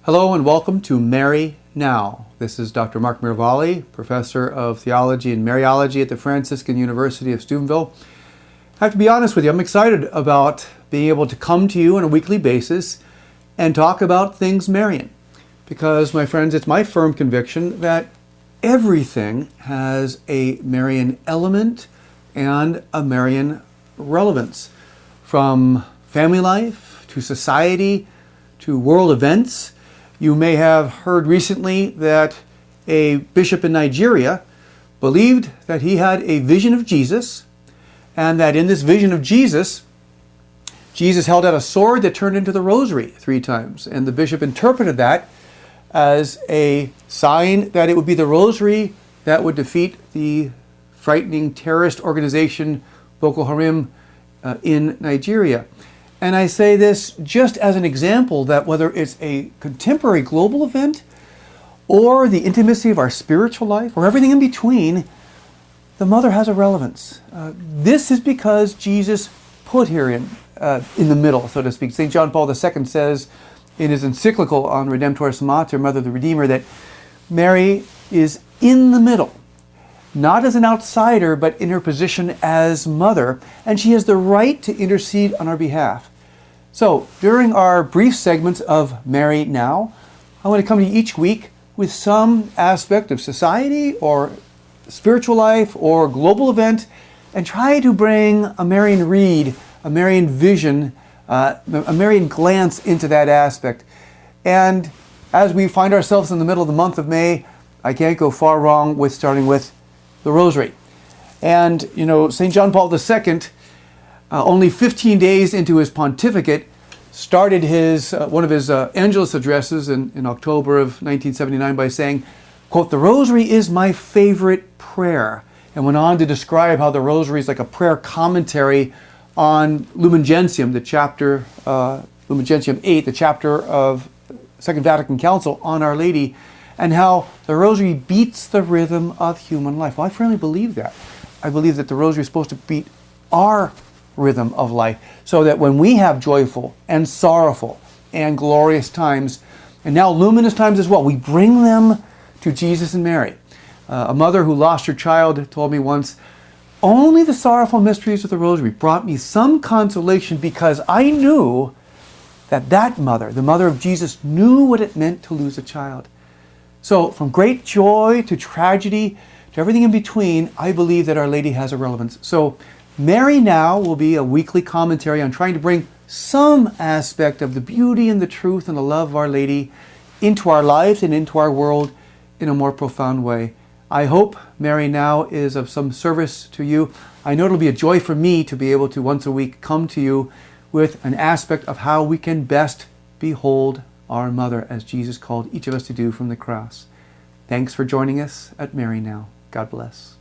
Hello and welcome to Mary Now. This is Dr. Mark Miravalle, Professor of Theology and Mariology at the Franciscan University of Steubenville. I have to be honest with you, I'm excited about being able to come to you on a weekly basis and talk about things Marian. Because, my friends, it's my firm conviction that everything has a Marian element and a Marian relevance. From family life to society to world events. You may have heard recently that a bishop in Nigeria believed that he had a vision of Jesus, and that in this vision of Jesus, Jesus held out a sword that turned into the rosary 3 times. And the bishop interpreted that as a sign that it would be the rosary that would defeat the frightening terrorist organization Boko Haram in Nigeria. And I say this just as an example that whether it's a contemporary global event or the intimacy of our spiritual life or everything in between, the mother has a relevance. This is because Jesus put her in the middle, so to speak. St. John Paul II says in his encyclical on Redemptoris Mater, Mother of the Redeemer, that Mary is in the middle. Not as an outsider, but in her position as mother, and she has the right to intercede on our behalf. So, during our brief segments of Mary Now, I want to come to you each week with some aspect of society or spiritual life or global event and try to bring a Marian read, a Marian vision, a Marian glance into that aspect. And as we find ourselves in the middle of the month of May, I can't go far wrong with starting with the Rosary. And, you know, St. John Paul II, only 15 days into his pontificate, started one of his Angelus addresses in October of 1979 by saying, quote, "The Rosary is my favorite prayer," and went on to describe how the Rosary is like a prayer commentary on Lumen Gentium, the chapter, Lumen Gentium 8, the chapter of Second Vatican Council on Our Lady, and how the Rosary beats the rhythm of human life. Well, I firmly believe that. I believe that the Rosary is supposed to beat our rhythm of life, so that when we have joyful and sorrowful and glorious times, and now luminous times as well, we bring them to Jesus and Mary. A mother who lost her child told me once, "Only the sorrowful mysteries of the Rosary brought me some consolation, because I knew that mother, the mother of Jesus, knew what it meant to lose a child." So from great joy to tragedy to everything in between, I believe that Our Lady has a relevance. So Mary Now will be a weekly commentary on trying to bring some aspect of the beauty and the truth and the love of Our Lady into our lives and into our world in a more profound way. I hope Mary Now is of some service to you. I know it'll be a joy for me to be able to once a week come to you with an aspect of how we can best behold our mother, as Jesus called each of us to do from the cross. Thanks for joining us at Mary Now. God bless.